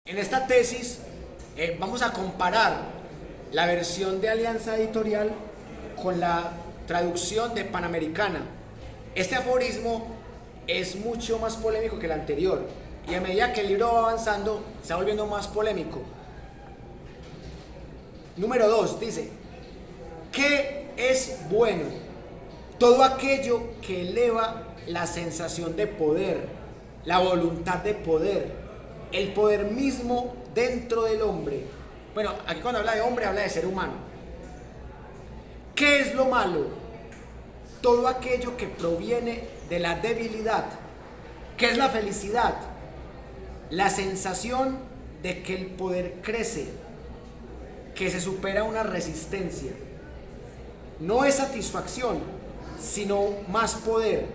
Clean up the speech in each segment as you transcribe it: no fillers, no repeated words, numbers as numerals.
En esta tesis vamos a comparar la versión de Alianza Editorial con la traducción de Panamericana. Este aforismo es mucho más polémico que el anterior y a medida que el libro va avanzando se va volviendo más polémico. Número 2 dice: ¿qué es bueno? Todo aquello que eleva la sensación de poder, la voluntad de poder, el poder mismo dentro del hombre. Bueno, aquí cuando habla de hombre habla de ser humano. ¿Qué es lo malo? Todo aquello que proviene de la debilidad. ¿Qué es la felicidad? La sensación de que el poder crece, que se supera una resistencia. No es satisfacción, sino más poder.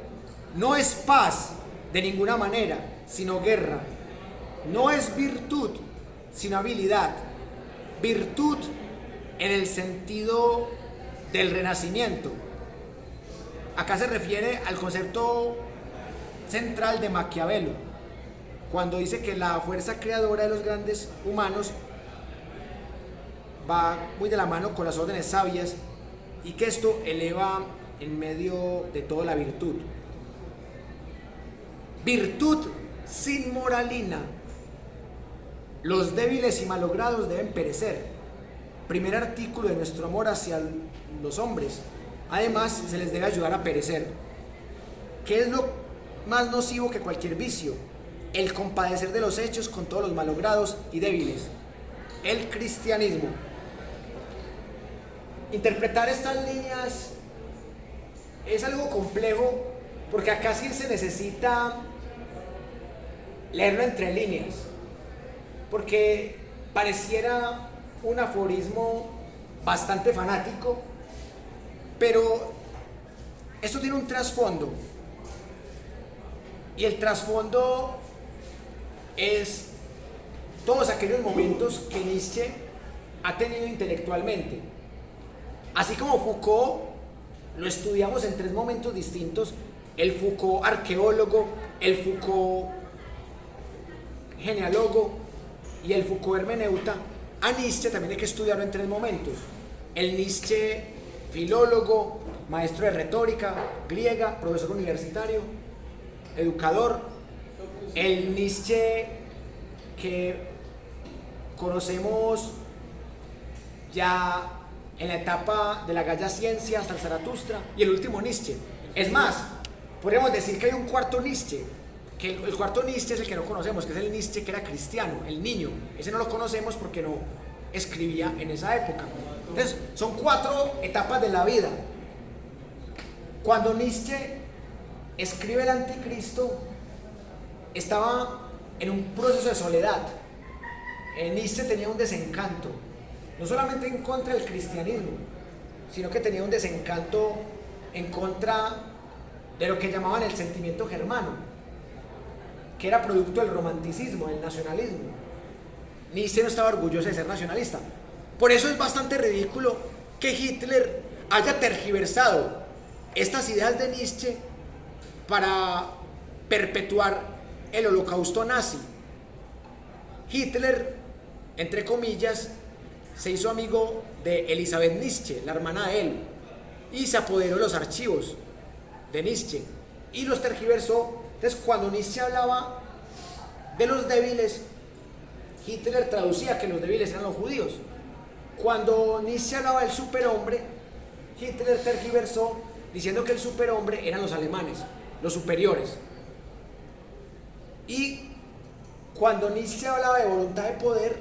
No es paz de ninguna manera, sino guerra. No es virtud, sino habilidad. Virtud en el sentido del renacimiento. Acá se refiere al concepto central de Maquiavelo, cuando dice que la fuerza creadora de los grandes humanos va muy de la mano con las órdenes sabias y que esto eleva en medio de toda la virtud. Virtud sin moralina. Los débiles y malogrados deben perecer. Primer artículo de nuestro amor hacia los hombres. Además, se les debe ayudar a perecer. ¿Qué es lo más nocivo que cualquier vicio? El compadecer de los hechos con todos los malogrados y débiles. El cristianismo. Interpretar estas líneas es algo complejo porque acá sí se necesita leerlo entre líneas, porque pareciera un aforismo bastante fanático, pero esto tiene un trasfondo, y el trasfondo es todos aquellos momentos que Nietzsche ha tenido intelectualmente. Así como Foucault lo estudiamos en tres momentos distintos: el Foucault arqueólogo, el Foucault genealógico y el Foucault hermeneuta. A Nietzsche también hay que estudiarlo en tres momentos: el Nietzsche filólogo, maestro de retórica griega, profesor universitario, educador; el Nietzsche que conocemos ya en la etapa de la Galla Ciencia hasta el Zaratustra; y el último Nietzsche. Es más, podríamos decir que hay un cuarto Nietzsche, que el cuarto Nietzsche es el que no conocemos, que es el Nietzsche que era cristiano, el niño. Ese no lo conocemos porque no escribía en esa época. Entonces, son cuatro etapas de la vida. Cuando Nietzsche escribe el Anticristo, estaba en un proceso de soledad. Nietzsche tenía un desencanto, no solamente en contra del cristianismo, sino que tenía un desencanto en contra de lo que llamaban el sentimiento germano, que era producto del romanticismo, del nacionalismo. Nietzsche no estaba orgulloso de ser nacionalista. Por eso es bastante ridículo que Hitler haya tergiversado estas ideas de Nietzsche para perpetuar el holocausto nazi. Hitler, entre comillas, se hizo amigo de Elisabeth Nietzsche, la hermana de él, y se apoderó de los archivos de Nietzsche y los tergiversó. Entonces, cuando Nietzsche hablaba de los débiles, Hitler traducía que los débiles eran los judíos. Cuando Nietzsche hablaba del superhombre, Hitler tergiversó diciendo que el superhombre eran los alemanes, los superiores. Y cuando Nietzsche hablaba de voluntad de poder,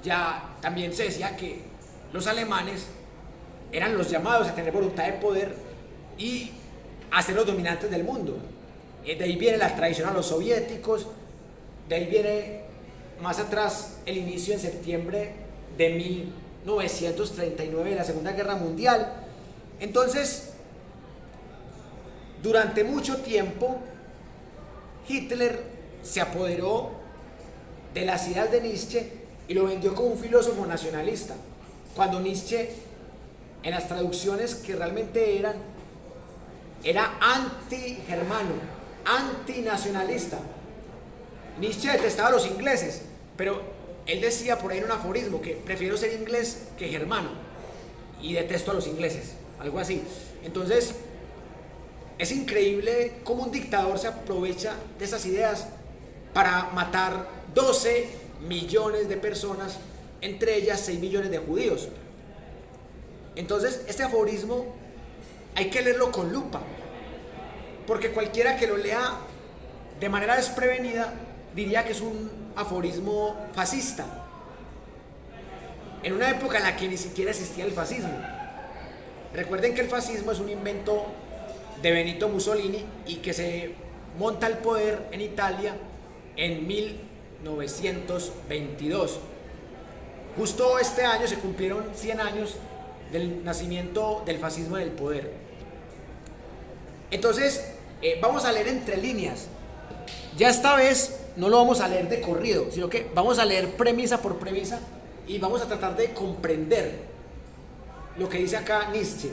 ya también se decía que los alemanes eran los llamados a tener voluntad de poder y a ser los dominantes del mundo. De ahí viene la traición a los soviéticos, de ahí viene más atrás el inicio en septiembre de 1939 de la Segunda Guerra Mundial. Entonces, durante mucho tiempo, Hitler se apoderó de las ideas de Nietzsche y lo vendió como un filósofo nacionalista, cuando Nietzsche, en las traducciones que realmente era anti-germano, antinacionalista. Nietzsche detestaba a los ingleses, pero él decía por ahí en un aforismo que prefiero ser inglés que germano y detesto a los ingleses, algo así. Entonces, es increíble cómo un dictador se aprovecha de esas ideas para matar 12 millones de personas, entre ellas 6 millones de judíos. Entonces, este aforismo hay que leerlo con lupa, porque cualquiera que lo lea de manera desprevenida diría que es un aforismo fascista, en una época en la que ni siquiera existía el fascismo. Recuerden que el fascismo es un invento de Benito Mussolini y que se monta el poder en Italia en 1922. Justo este año se cumplieron 100 años del nacimiento del fascismo en el poder. Entonces, vamos a leer entre líneas. Ya esta vez no lo vamos a leer de corrido, sino que vamos a leer premisa por premisa y vamos a tratar de comprender lo que dice acá Nietzsche.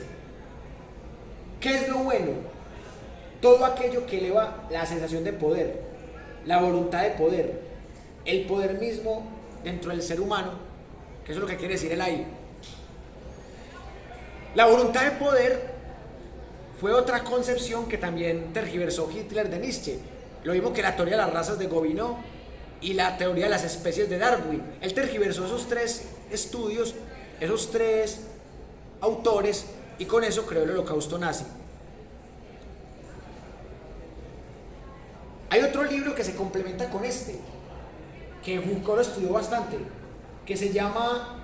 ¿Qué es lo bueno? Todo aquello que eleva la sensación de poder, la voluntad de poder, el poder mismo dentro del ser humano, que eso es lo que quiere decir él ahí. La voluntad de poder fue otra concepción que también tergiversó Hitler de Nietzsche. Lo mismo que la teoría de las razas de Gobineau y la teoría de las especies de Darwin. Él tergiversó esos tres estudios, esos tres autores, y con eso creó el Holocausto nazi. Hay otro libro que se complementa con este, que Foucault lo estudió bastante, que se llama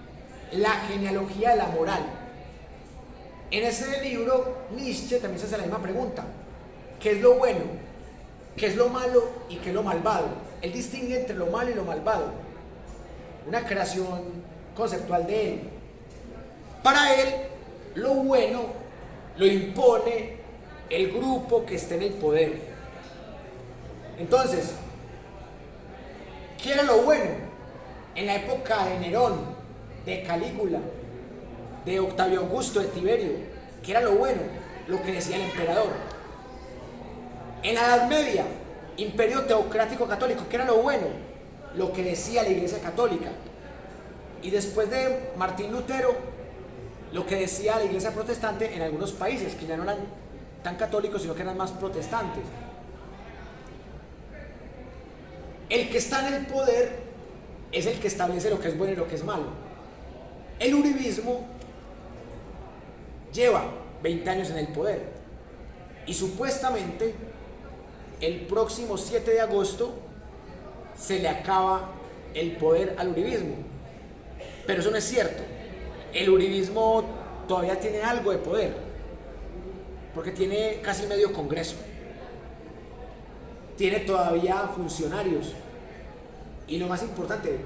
La genealogía de la moral. En ese libro, Nietzsche también se hace la misma pregunta: ¿qué es lo bueno? ¿Qué es lo malo y qué es lo malvado? Él distingue entre lo malo y lo malvado, una creación conceptual de él. Para él, lo bueno lo impone el grupo que esté en el poder. Entonces, ¿qué era lo bueno? En la época de Nerón, de Calígula, de Octavio Augusto, de Tiberio, ¿qué era lo bueno? Lo que decía el emperador. En la Edad Media, imperio teocrático católico, ¿qué era lo bueno? Lo que decía la Iglesia Católica. Y después de Martín Lutero, lo que decía la Iglesia Protestante en algunos países, que ya no eran tan católicos, sino que eran más protestantes. El que está en el poder es el que establece lo que es bueno y lo que es malo. El uribismo lleva 20 años en el poder y supuestamente el próximo 7 de agosto se le acaba el poder al uribismo, pero eso no es cierto. El uribismo todavía tiene algo de poder porque tiene casi medio Congreso, tiene todavía funcionarios y lo más importante,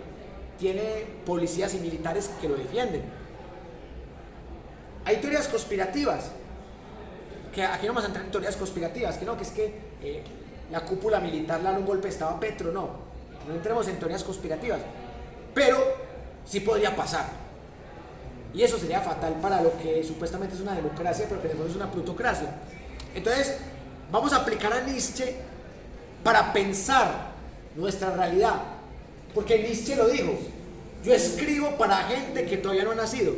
tiene policías y militares que lo defienden. Hay teorías conspirativas, que aquí no vamos a entrar en teorías conspirativas, que no, que es que la cúpula militar le da un golpe de estado a Petro, no entremos en teorías conspirativas, pero sí podría pasar, y eso sería fatal para lo que supuestamente es una democracia, pero que en el fondo es una plutocracia. Entonces, vamos a aplicar a Nietzsche para pensar nuestra realidad, porque Nietzsche lo dijo: yo escribo para gente que todavía no ha nacido.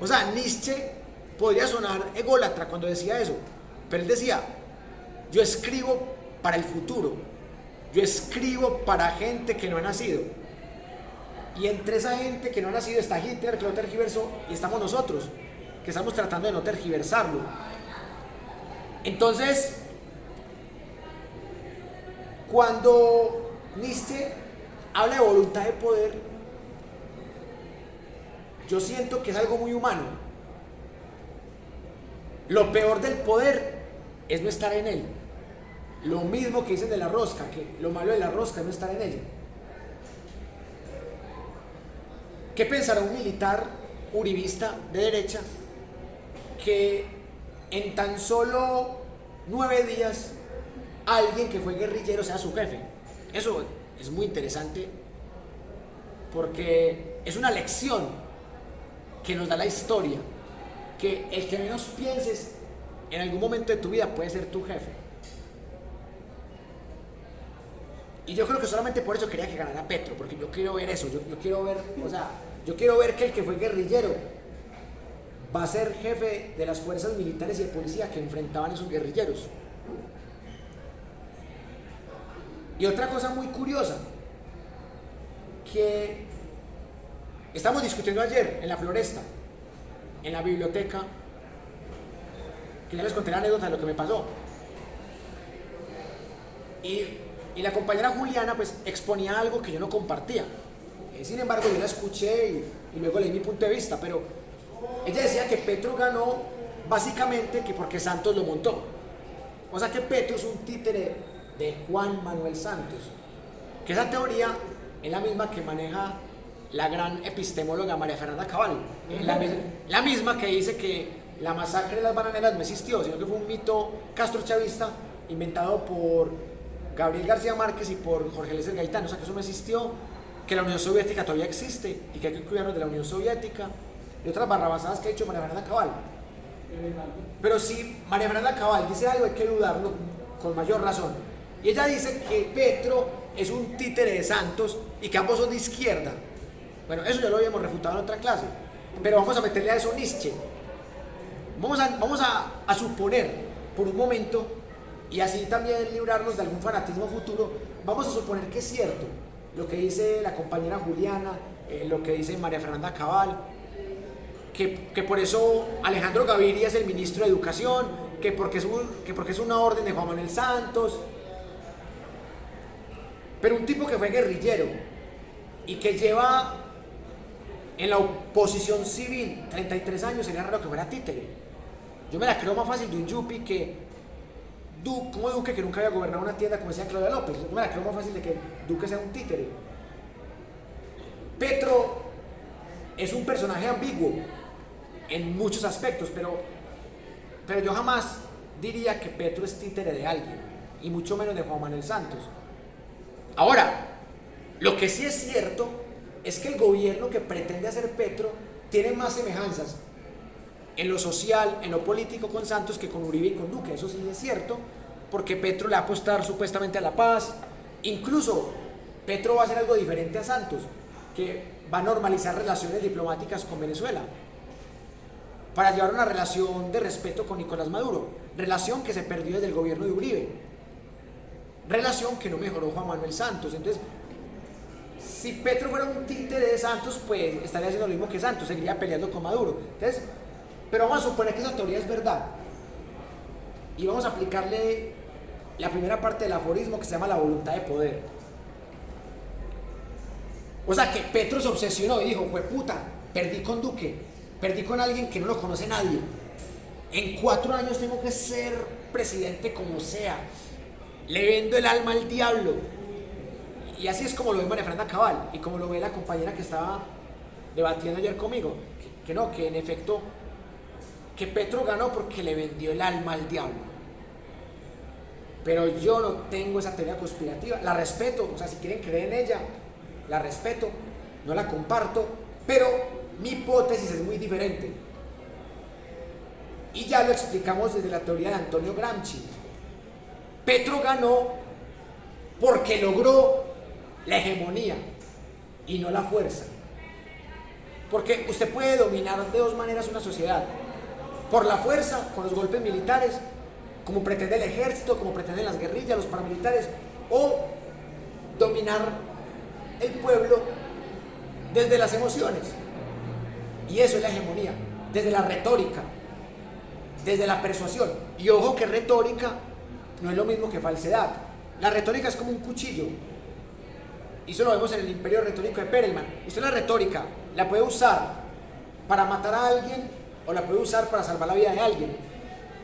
O sea, Nietzsche podría sonar ególatra cuando decía eso, pero él decía: yo escribo para el futuro, yo escribo para gente que no ha nacido. Y entre esa gente que no ha nacido está Hitler, que lo tergiversó, y estamos nosotros, que estamos tratando de no tergiversarlo. Entonces, cuando Nietzsche habla de voluntad de poder, yo siento que es algo muy humano. Lo peor del poder es no estar en él. Lo mismo que dicen de la rosca, que lo malo de la rosca es no estar en ella. ¿Qué pensará un militar uribista de derecha que en tan solo 9 días alguien que fue guerrillero sea su jefe? Eso es muy interesante porque es una lección que nos da la historia, que el que menos pienses en algún momento de tu vida puede ser tu jefe. Y yo creo que solamente por eso quería que ganara Petro, porque yo quiero ver eso, yo quiero ver, o sea, yo quiero ver que el que fue guerrillero va a ser jefe de las fuerzas militares y de policía que enfrentaban a esos guerrilleros. Y otra cosa muy curiosa, que estamos discutiendo ayer en la Floresta, en la biblioteca, que ya les conté la anécdota de lo que me pasó. Y la compañera Juliana pues exponía algo que yo no compartía. Sin embargo, yo la escuché y luego leí mi punto de vista, pero ella decía que Petro ganó básicamente que porque Santos lo montó. O sea que Petro es un títere de Juan Manuel Santos. Que esa teoría es la misma que maneja la gran epistemóloga María Fernanda Cabal. La misma que dice que la masacre de las bananeras no existió, sino que fue un mito castrochavista inventado por Gabriel García Márquez y por Jorge Eliezer Gaitán. O sea que eso no existió, que la Unión Soviética todavía existe y que hay que cuidarnos de la Unión Soviética y otras barrabasadas que ha dicho María Fernanda Cabal. Pero si María Fernanda Cabal dice algo hay que dudarlo con mayor razón. Y ella dice que Petro es un títere de Santos y que ambos son de izquierda. Bueno, eso ya lo habíamos refutado en otra clase, pero vamos a meterle a eso Nietzsche. Vamos a suponer por un momento, y así también librarnos de algún fanatismo futuro, vamos a suponer que es cierto lo que dice la compañera Juliana, lo que dice María Fernanda Cabal, que por eso Alejandro Gaviria es el ministro de Educación, que porque es una orden de Juan Manuel Santos. Pero un tipo que fue guerrillero y que lleva en la oposición civil 33 años, sería raro que fuera títere. Yo me la creo más fácil de un yupi como Duque, que nunca había gobernado una tienda, como decía Claudia López. Yo me la creo más fácil de que Duque sea un títere. Petro es un personaje ambiguo en muchos aspectos, pero yo jamás diría que Petro es títere de alguien, y mucho menos de Juan Manuel Santos. Ahora, lo que sí es cierto es que el gobierno que pretende hacer Petro tiene más semejanzas en lo social, en lo político con Santos que con Uribe y con Duque. Eso sí es cierto, porque Petro le va a apostar supuestamente a la paz. Incluso Petro va a hacer algo diferente a Santos, que va a normalizar relaciones diplomáticas con Venezuela para llevar una relación de respeto con Nicolás Maduro, relación que se perdió desde el gobierno de Uribe, relación que no mejoró Juan Manuel Santos. Entonces, si Petro fuera un títere de Santos, pues estaría haciendo lo mismo que Santos, seguiría peleando con Maduro. Entonces, pero vamos a suponer que esa teoría es verdad y vamos a aplicarle la primera parte del aforismo, que se llama la voluntad de poder. O sea que Petro se obsesionó y dijo: "Jueputa, perdí con Duque, perdí con alguien que no lo conoce nadie. En 4 años tengo que ser presidente como sea. Le vendo el alma al diablo". Y así es como lo ve María Fernanda Cabal y como lo ve la compañera que estaba debatiendo ayer conmigo. Que en efecto, que Petro ganó porque le vendió el alma al diablo. Pero yo no tengo esa teoría conspirativa, la respeto, o sea, si quieren creer en ella, la respeto, no la comparto, pero mi hipótesis es muy diferente. Y ya lo explicamos desde la teoría de Antonio Gramsci. Petro ganó porque logró la hegemonía y no la fuerza. Porque usted puede dominar de dos maneras una sociedad: por la fuerza, con los golpes militares, como pretende el ejército, como pretenden las guerrillas, los paramilitares, o dominar el pueblo desde las emociones. Y eso es la hegemonía, desde la retórica, desde la persuasión. Y ojo que retórica no es lo mismo que falsedad. La retórica es como un cuchillo, y eso lo vemos en el Imperio Retórico de Perelman. Usted la retórica la puede usar para matar a alguien o la puede usar para salvar la vida de alguien.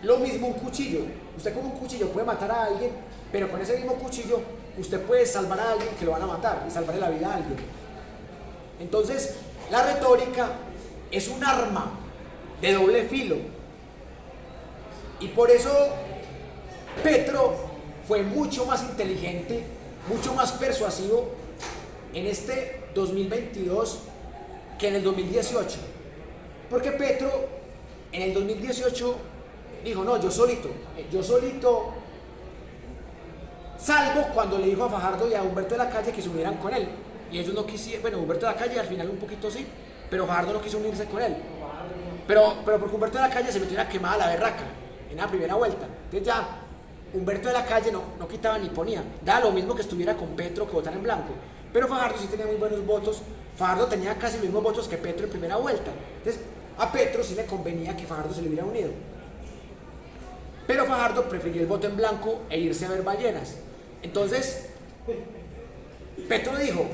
Lo mismo un cuchillo. Usted con un cuchillo puede matar a alguien, pero con ese mismo cuchillo usted puede salvar a alguien que lo van a matar y salvarle la vida a alguien. Entonces, la retórica es un arma de doble filo. Y por eso Petro fue mucho más inteligente, mucho más persuasivo en este 2022 que en el 2018. Porque Petro en el 2018 dijo: "No, yo solito salvo cuando le dijo a Fajardo y a Humberto de la Calle que se unieran con él. Y ellos no quisieron, bueno, Humberto de la Calle al final un poquito sí, pero Fajardo no quiso unirse con él. Pero porque Humberto de la Calle se metió en la quemada la berraca, en la primera vuelta. Entonces ya Humberto de la Calle no quitaba ni ponía. Daba lo mismo que estuviera con Petro que votar en blanco. Pero Fajardo sí tenía muy buenos votos. Fajardo tenía casi los mismos votos que Petro en primera vuelta. Entonces a Petro sí le convenía que Fajardo se le hubiera unido. Pero Fajardo prefirió el voto en blanco e irse a ver ballenas. Entonces Petro dijo: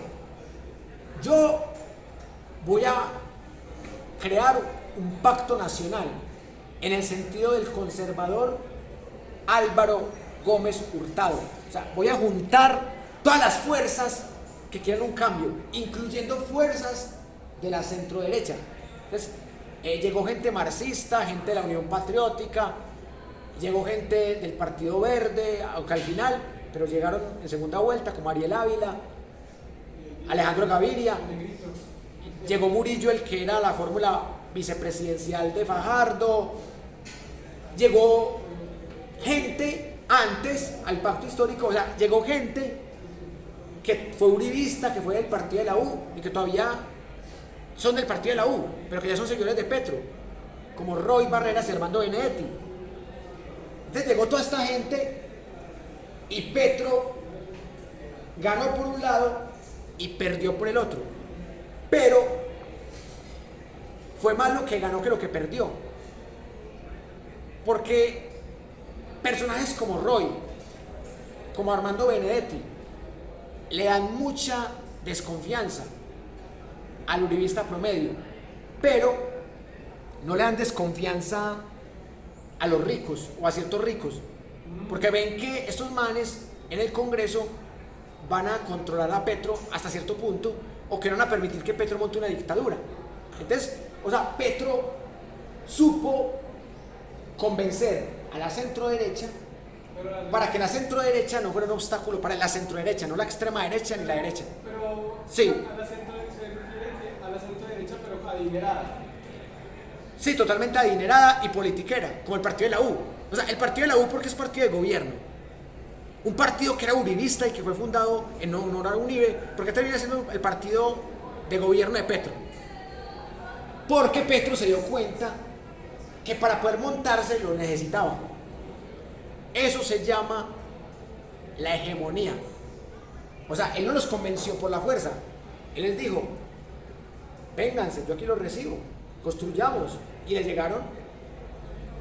yo voy a crear un pacto nacional en el sentido del conservador Álvaro Gómez Hurtado. O sea, voy a juntar todas las fuerzas que quieran un cambio, incluyendo fuerzas de la centroderecha. Entonces, llegó gente marxista, gente de la Unión Patriótica, llegó gente del Partido Verde, aunque al final, pero llegaron en segunda vuelta, como Ariel Ávila, Alejandro Gaviria, llegó Murillo, el que era la fórmula vicepresidencial de Fajardo, llegó gente antes al pacto histórico, o sea, llegó gente que fue uribista, que fue del partido de la U y que todavía son del partido de la U, pero que ya son seguidores de Petro, como Roy Barreras y Armando Benedetti. Entonces llegó toda esta gente y Petro ganó por un lado y perdió por el otro, pero fue más lo que ganó que lo que perdió, porque personajes como Roy, como Armando Benedetti, le dan mucha desconfianza al uribista promedio, pero no le dan desconfianza a los ricos o a ciertos ricos, porque ven que estos manes en el Congreso van a controlar a Petro hasta cierto punto, o que no van a permitir que Petro monte una dictadura. Entonces, o sea, Petro supo convencer a la centroderecha para que la centroderecha no fuera un obstáculo para la centroderecha, no la extrema derecha ni la derecha. Pero sí, a la centroderecha se refiere a la centroderecha, pero adinerada. Sí, totalmente adinerada y politiquera, como el partido de la U. O sea, el partido de la U porque es partido de gobierno. Un partido que era uribista y que fue fundado en honor a Uribe, porque termina siendo el partido de gobierno de Petro. Porque Petro se dio cuenta que para poder montarse lo necesitaba. Eso se llama la hegemonía. O sea, él no los convenció por la fuerza. Él les dijo: vénganse, yo aquí los recibo, construyamos. Y le llegaron.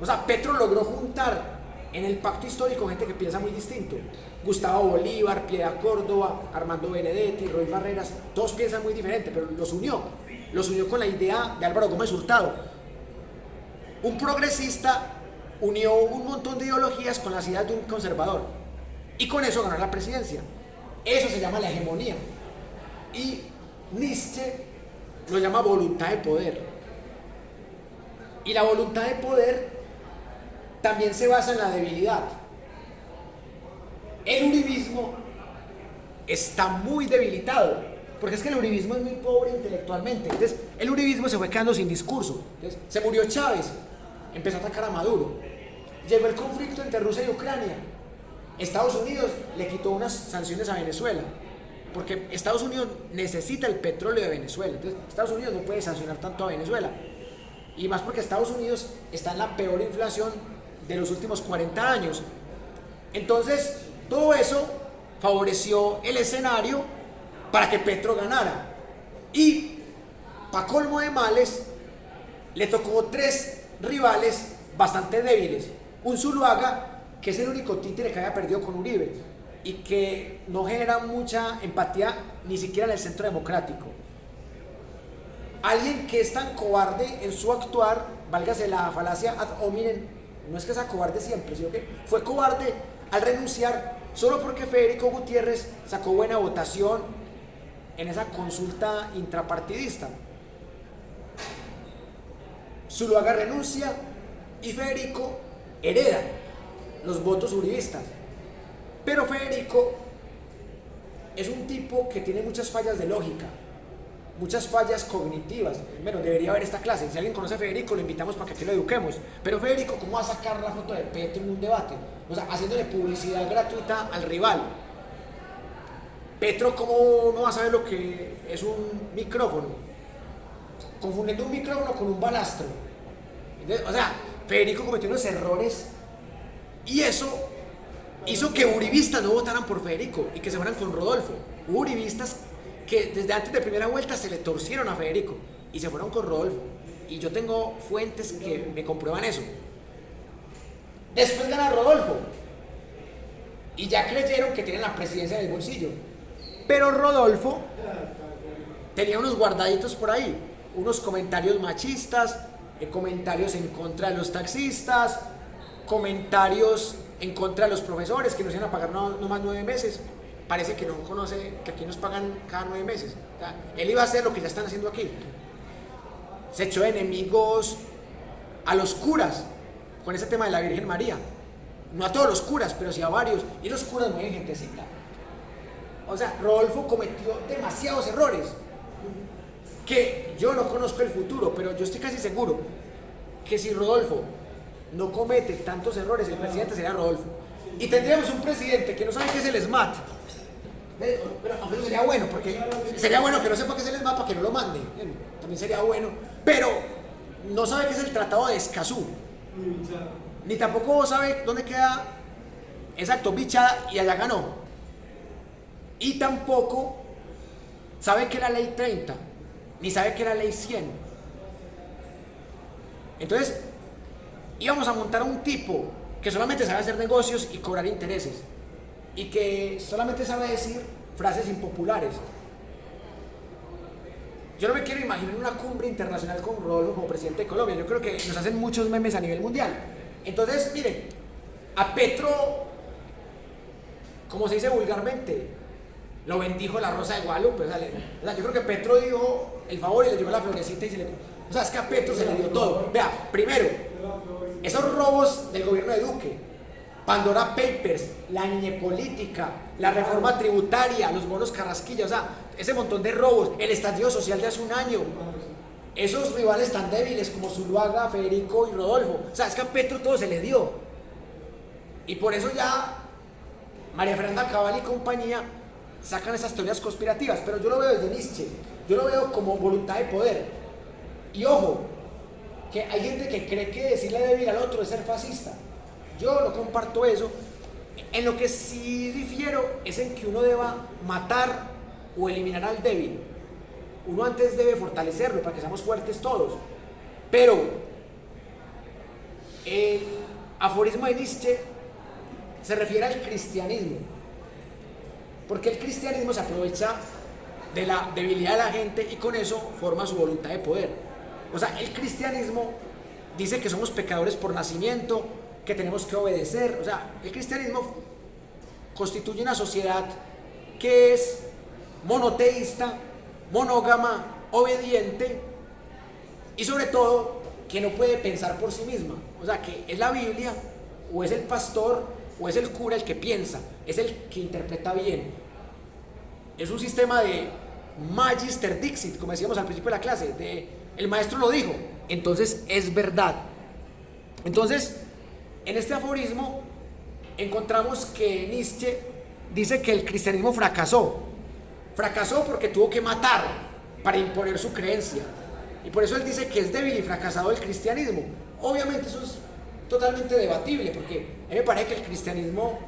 O sea, Petro logró juntar en el pacto histórico gente que piensa muy distinto. Gustavo Bolívar, Piedad Córdoba, Armando Benedetti, Roy Barreras, todos piensan muy diferente, pero los unió con la idea de Álvaro Gómez Hurtado. Un progresista unió un montón de ideologías con las ideas de un conservador, y con eso ganó la presidencia. Eso se llama la hegemonía, y Nietzsche lo llama voluntad de poder. Y la voluntad de poder también se basa en la debilidad. El uribismo está muy debilitado, porque es que el uribismo es muy pobre intelectualmente. Entonces, el uribismo se fue quedando sin discurso. Entonces, se murió Chávez, empezó a atacar a Maduro. Llegó el conflicto entre Rusia y Ucrania. Estados Unidos le quitó unas sanciones a Venezuela, porque Estados Unidos necesita el petróleo de Venezuela. Entonces, Estados Unidos no puede sancionar tanto a Venezuela. Y más porque Estados Unidos está en la peor inflación de los últimos 40 años. Entonces, todo eso favoreció el escenario para que Petro ganara. Y, para colmo de males, le tocó 3 rivales bastante débiles. Un Zuluaga, que es el único títere que había perdido con Uribe y que no genera mucha empatía ni siquiera en el centro democrático. Alguien que es tan cobarde en su actuar, válgase la falacia ad hominem, no es que sea cobarde siempre, sino que fue cobarde al renunciar solo porque Federico Gutiérrez sacó buena votación en esa consulta intrapartidista. Zuluaga renuncia y Federico hereda los votos uribistas. Pero Federico es un tipo que tiene muchas fallas de lógica, muchas fallas cognitivas. Bueno, debería haber esta clase. Si alguien conoce a Federico, lo invitamos para que aquí lo eduquemos. Pero Federico, ¿cómo va a sacar la foto de Petro en un debate? O sea, haciéndole publicidad gratuita al rival. Petro, ¿cómo no va a saber lo que es un micrófono? Confundiendo un micrófono con un balastro. O sea, Federico cometió unos errores y eso hizo que uribistas no votaran por Federico y que se fueran con Rodolfo. Hubo uribistas que desde antes de primera vuelta se le torcieron a Federico y se fueron con Rodolfo. Y yo tengo fuentes que me comprueban eso. Después gana Rodolfo y ya creyeron que tienen la presidencia en el bolsillo. Pero Rodolfo tenía unos guardaditos por ahí, unos comentarios machistas, comentarios en contra de los taxistas, comentarios en contra de los profesores que nos iban a pagar no más 9 meses. Parece que no conoce que aquí nos pagan cada 9 meses. O sea, él iba a hacer lo que ya están haciendo aquí. Se echó de enemigos a los curas con ese tema de la Virgen María. No a todos los curas, pero sí a varios. Y los curas mueven gentecita. O sea, Rodolfo cometió demasiados errores. Que yo no conozco el futuro, pero yo estoy casi seguro que si Rodolfo no comete tantos errores, el presidente sería Rodolfo. Y tendríamos un presidente que no sabe qué es el SMAT. Pero aunque sería bueno, porque sería bueno que no sepa qué es el SMAT para que no lo mande. También sería bueno. Pero no sabe qué es el Tratado de Escazú. Ni tampoco sabe dónde queda, exacto, Bichada, y allá ganó. Y tampoco sabe que es la ley 30, ni sabe que es la ley 100. Entonces, íbamos a montar a un tipo que solamente sabe hacer negocios y cobrar intereses, y que solamente sabe decir frases impopulares. Yo no me quiero imaginar una cumbre internacional con Rodolfo como presidente de Colombia. Yo creo que nos hacen muchos memes a nivel mundial. Entonces, miren, a Petro, como se dice vulgarmente, lo bendijo la Rosa de Guadalupe. O sea, yo creo que Petro dijo el favor y le llevó la florecita y se le... O sea, es que a Petro se le dio todo. Vea, primero, esos robos del gobierno de Duque, Pandora Papers, la niñe política, la reforma tributaria, los bonos Carrasquilla, o sea, ese montón de robos, el estallido social de hace un año, esos rivales tan débiles como Zuluaga, Federico y Rodolfo. O sea, es que a Petro todo se le dio. Y por eso ya María Fernanda Cabal y compañía sacan esas teorías conspirativas, pero yo lo veo desde Nietzsche, yo lo veo como voluntad de poder. Y ojo, que hay gente que cree que decirle débil al otro es ser fascista. Yo no comparto eso. En lo que sí difiero es en que uno deba matar o eliminar al débil. Uno antes debe fortalecerlo para que seamos fuertes todos. Pero el aforismo de Nietzsche se refiere al cristianismo, porque el cristianismo se aprovecha de la debilidad de la gente y con eso forma su voluntad de poder. O sea, el cristianismo dice que somos pecadores por nacimiento, que tenemos que obedecer. O sea, el cristianismo constituye una sociedad que es monoteísta, monógama, obediente y sobre todo que no puede pensar por sí misma. O sea, que es la Biblia o es el pastor o es el cura el que piensa, es el que interpreta bien. Es un sistema de Magister Dixit, como decíamos al principio de la clase, de el maestro lo dijo, entonces es verdad. Entonces, en este aforismo encontramos que Nietzsche dice que el cristianismo fracasó porque tuvo que matar para imponer su creencia, y por eso él dice que es débil y fracasado el cristianismo. Obviamente eso es totalmente debatible, porque a mí me parece que el cristianismo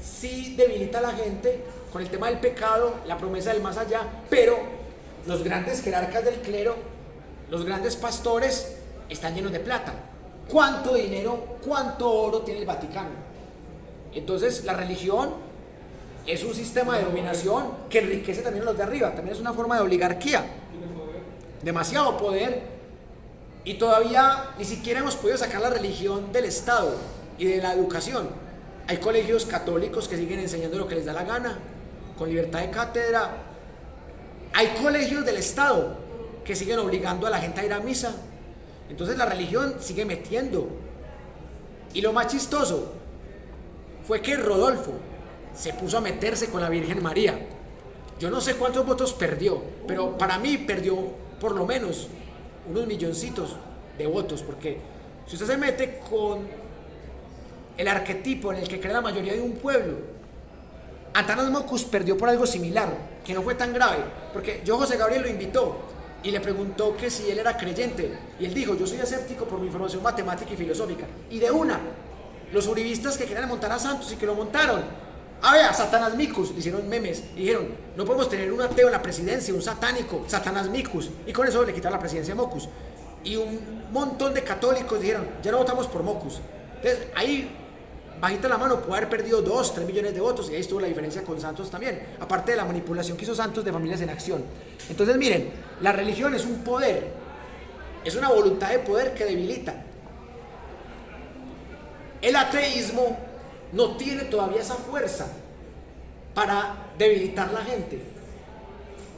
sí debilita a la gente con el tema del pecado, la promesa del más allá, pero los grandes jerarcas del clero, los grandes pastores están llenos de plata. ¿Cuánto dinero, cuánto oro tiene el Vaticano? Entonces la religión es un sistema de dominación que enriquece también a los de arriba, también es una forma de oligarquía, demasiado poder, y todavía ni siquiera hemos podido sacar la religión del Estado y de la educación. Hay colegios católicos que siguen enseñando lo que les da la gana, con libertad de cátedra. Hay colegios del Estado que siguen obligando a la gente a ir a misa. Entonces la religión sigue metiendo. Y lo más chistoso fue que Rodolfo se puso a meterse con la Virgen María. Yo no sé cuántos votos perdió, pero para mí perdió por lo menos unos milloncitos de votos, porque si usted se mete con el arquetipo en el que cree la mayoría de un pueblo, Atanas Mockus perdió por algo similar, que no fue tan grave, porque yo José Gabriel lo invitó y le preguntó que si él era creyente, y él dijo, yo soy escéptico por mi formación matemática y filosófica, y de una, los uribistas que querían montar a Santos y que lo montaron, a ver, a Satanás Micus, le hicieron memes, y dijeron, no podemos tener un ateo en la presidencia, un satánico, Satanás Micus, y con eso le quitaron la presidencia a Mockus, y un montón de católicos dijeron, ya no votamos por Mockus. Entonces ahí, bajita la mano, puede haber perdido 2, 3 millones de votos, y ahí estuvo la diferencia con Santos también, aparte de la manipulación que hizo Santos de Familias en Acción. Entonces miren, la religión es un poder, es una voluntad de poder que debilita. El ateísmo no tiene todavía esa fuerza para debilitar la gente,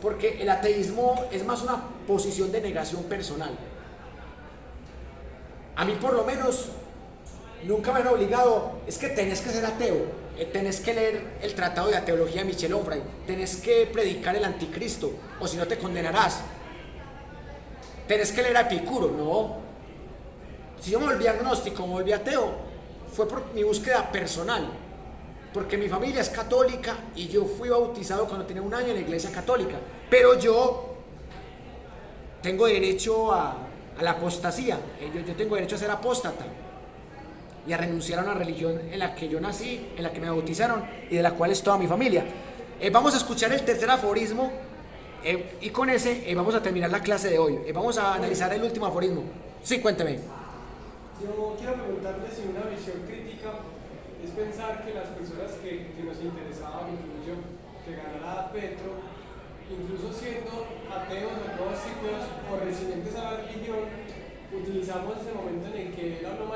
porque el ateísmo es más una posición de negación personal. A mí por lo menos nunca me han obligado, es que tenés que ser ateo, tenés que leer el tratado de teología de Michel Onfray, tenés que predicar el anticristo, o si no te condenarás, tenés que leer a Epicuro. No, si yo me volví agnóstico, me volví ateo, fue por mi búsqueda personal, porque mi familia es católica y yo fui bautizado cuando tenía 1 año en la iglesia católica, pero yo tengo derecho a la apostasía, yo tengo derecho a ser apóstata y a renunciar a una religión en la que yo nací, en la que me bautizaron y de la cual es toda mi familia. Vamos a escuchar el tercer aforismo y con ese vamos a terminar la clase de hoy. Vamos a analizar el último aforismo. Sí, cuénteme. Yo quiero preguntarle si una visión crítica es pensar que las personas que nos interesaban, incluso yo, que ganara Petro, incluso siendo ateos, agnósticos o resistentes a la religión, utilizamos ese momento en el que él habló mal